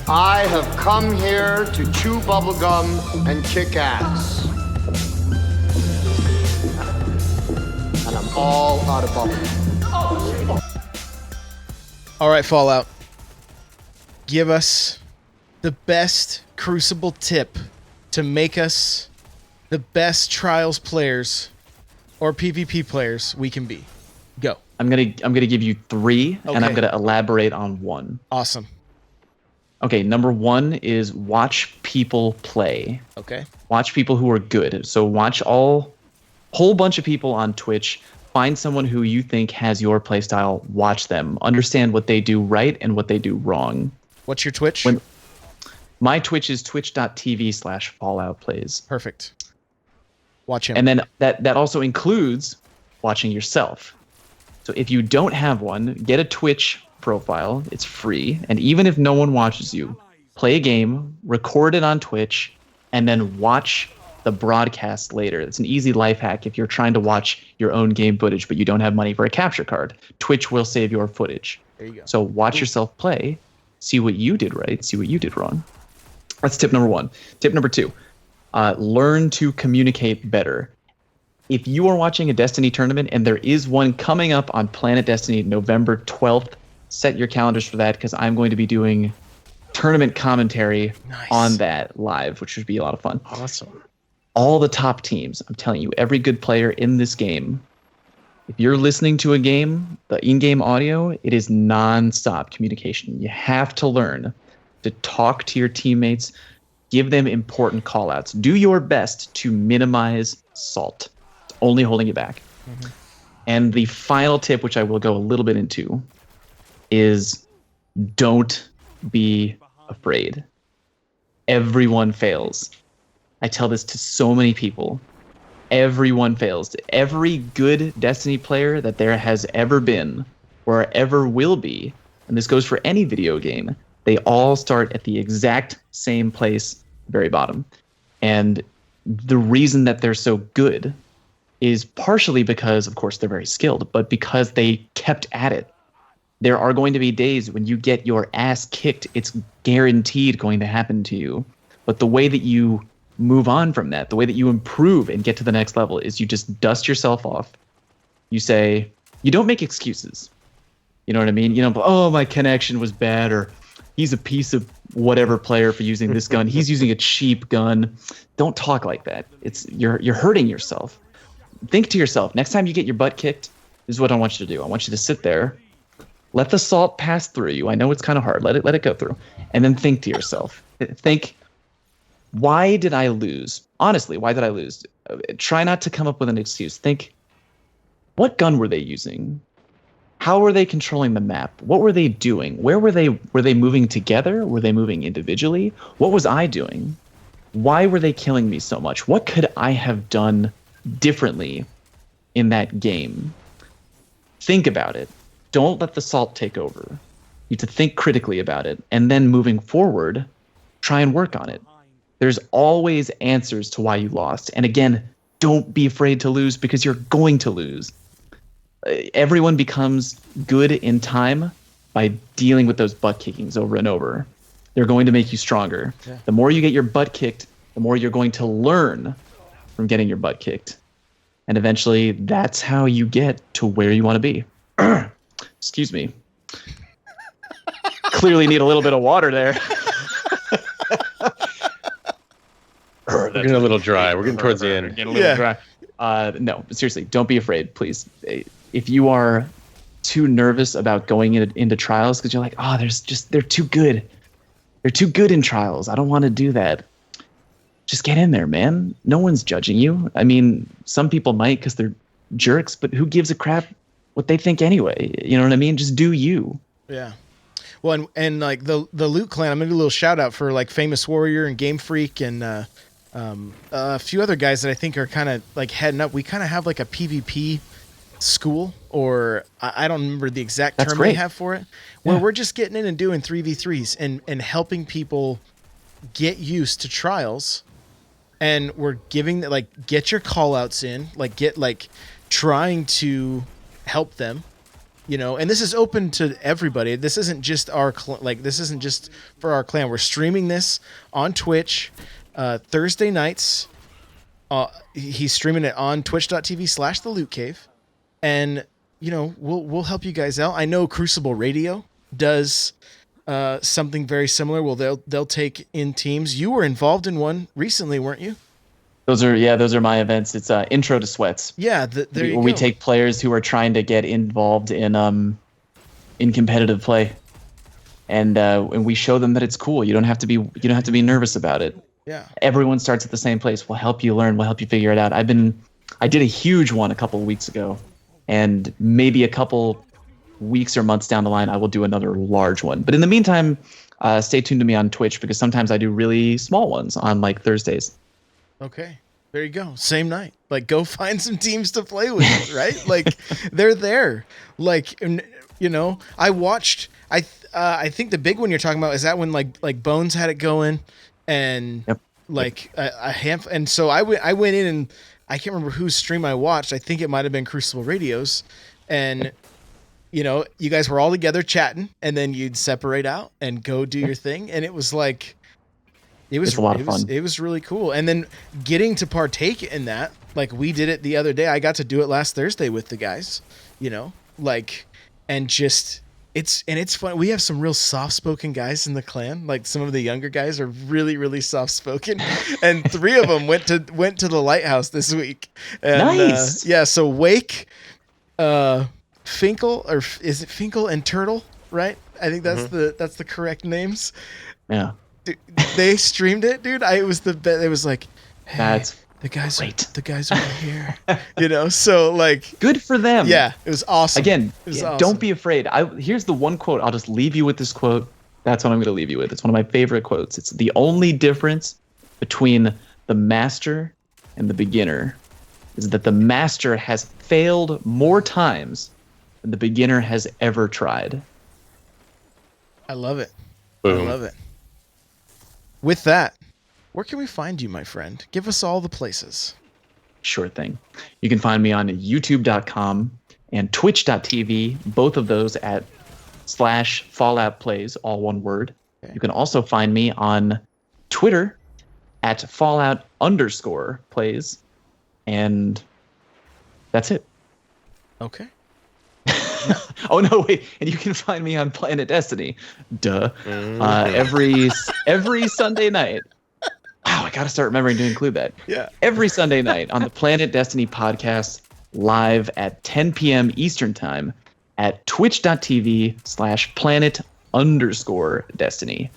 I have come here to chew bubblegum and kick ass. And I'm all out of bubblegum. All right, Fallout. Give us the best Crucible tip to make us the best Trials players or PvP players we can be. Go. I'm gonna give you 3, and I'm Okay. gonna elaborate on 1. Awesome. Okay, number 1 is watch people play. Okay. Watch people who are good. So watch whole bunch of people on Twitch. Find someone who you think has your playstyle. Watch them. Understand what they do right and what they do wrong. What's your Twitch? My Twitch is twitch.tv/FalloutPlays. Perfect. Watch him. And then that also includes watching yourself. So if you don't have one, get a Twitch profile. It's free. And even if no one watches you, play a game, record it on Twitch, and then watch the broadcast later. It's an easy life hack if you're trying to watch your own game footage, but you don't have money for a capture card. Twitch will save your footage. There you go. So watch yourself play, see what you did right, see what you did wrong. That's tip number 1. Tip number 2, learn to communicate better. If you are watching a Destiny tournament, and there is one coming up on Planet Destiny November 12th, set your calendars for that, because I'm going to be doing tournament commentary on that live, which should be a lot of fun. Awesome. All the top teams, I'm telling you, every good player in this game, if you're listening to a game, the in-game audio, it is non-stop communication. You have to learn to talk to your teammates, give them important call-outs. Do your best to minimize salt. It's only holding you back. Mm-hmm. And the final tip, which I will go a little bit into, is don't be afraid. Everyone fails. I tell this to so many people. Everyone fails. Every good Destiny player that there has ever been or ever will be, and this goes for any video game, they all start at the exact same place, very bottom. And the reason that they're so good is partially because, of course, they're very skilled, but because they kept at it. There are going to be days when you get your ass kicked. It's guaranteed going to happen to you. But the way that you move on from that, the way that you improve and get to the next level, is you just dust yourself off. You say, you don't make excuses. You know what I mean? You don't, oh, my connection was bad, or he's a piece of whatever player for using this gun. He's using a cheap gun. Don't talk like that. You're hurting yourself. Think to yourself, next time you get your butt kicked, this is what I want you to do. I want you to sit there, let the salt pass through you. I know it's kind of hard. Let it go through. And then think to yourself. Think, why did I lose? Honestly, why did I lose? Try not to come up with an excuse. Think, what gun were they using? How were they controlling the map? What were they doing? Where were they? Were they moving together? Were they moving individually? What was I doing? Why were they killing me so much? What could I have done differently in that game? Think about it. Don't let the salt take over. You need to think critically about it. And then moving forward, try and work on it. There's always answers to why you lost. And again, don't be afraid to lose, because you're going to lose. Everyone becomes good in time by dealing with those butt kickings over and over. They're going to make you stronger. Yeah. The more you get your butt kicked, the more you're going to learn from getting your butt kicked. And eventually, that's how you get to where you want to be. Excuse me. Clearly need a little bit of water there. We're getting a little dry. We're getting towards the end. Getting a little dry. No, seriously, don't be afraid, please. If you are too nervous about going into trials because you're like, oh, they're too good. They're too good in trials. I don't want to do that. Just get in there, man. No one's judging you. I mean, some people might because they're jerks, but who gives a crap what they think anyway? You know what I mean? Just do you. Yeah. Well, and like the Loot Clan, I'm gonna do a little shout out for like Famous Warrior and Game Freak and a few other guys that I think are kind of like heading up. We kind of have like a PvP school, or I don't remember the exact term we have for it, where we're just getting in and doing 3v3s and helping people get used to trials. And we're giving like, get your call outs in, like get like trying to help them and this is open to everybody. This isn't just this isn't just for our clan. We're streaming this on Twitch Thursday nights. He's streaming it on twitch.tv/the Loot Cave, and we'll help you guys out. I know Crucible Radio does something very similar. Well, they'll take in teams. You were involved in one recently, weren't you? Those are my events. It's Intro to Sweats. Yeah, there you go. We take players who are trying to get involved in competitive play, and we show them that it's cool. You don't have to be nervous about it. Yeah. Everyone starts at the same place. We'll help you learn. We'll help you figure it out. I did a huge one a couple of weeks ago, and maybe a couple weeks or months down the line, I will do another large one. But in the meantime, stay tuned to me on Twitch, because sometimes I do really small ones on like Thursdays. Okay. There you go. Same night. Like, go find some teams to play with, right? Like, they're there. Like, I watched. I think the big one you're talking about is that when like Bones had it going, and yep. like a handful. And so I went in, and I can't remember whose stream I watched. I think it might have been Crucible Radio's, and you guys were all together chatting, and then you'd separate out and go do your thing, and it was like. It was a lot of fun. It was really cool. And then getting to partake in that, like we did it the other day. I got to do it last Thursday with the guys, and just it's fun. We have some real soft-spoken guys in the clan. Like, some of the younger guys are really, really soft-spoken, and 3 of them went to the lighthouse this week. And, nice. Yeah. So Wake, Finkel, or is it Finkel and Turtle? Right. I think that's the correct names. Yeah. Dude, they streamed it, dude. It was like, hey, that's the guys great. The guys over here, so like, good for them. Yeah, it was awesome. Again, awesome. Don't be afraid. Here's the one quote. I'll just leave you with this quote. That's what I'm going to leave you with. It's one of my favorite quotes. It's the only difference between the master and the beginner is that the master has failed more times than the beginner has ever tried. I love it. Boom. I love it. With that, where can we find you, my friend? Give us all the places. Sure thing. You can find me on youtube.com and twitch.tv, both of those at /Fallout Plays, all one word. Okay. You can also find me on Twitter at Fallout_plays, and that's it. Okay. Oh no, wait! And you can find me on Planet Destiny, duh. Every Sunday night. Wow, I gotta start remembering to include that. Yeah. Every Sunday night on the Planet Destiny podcast, live at 10 p.m. Eastern time at twitch.tv/planet_destiny.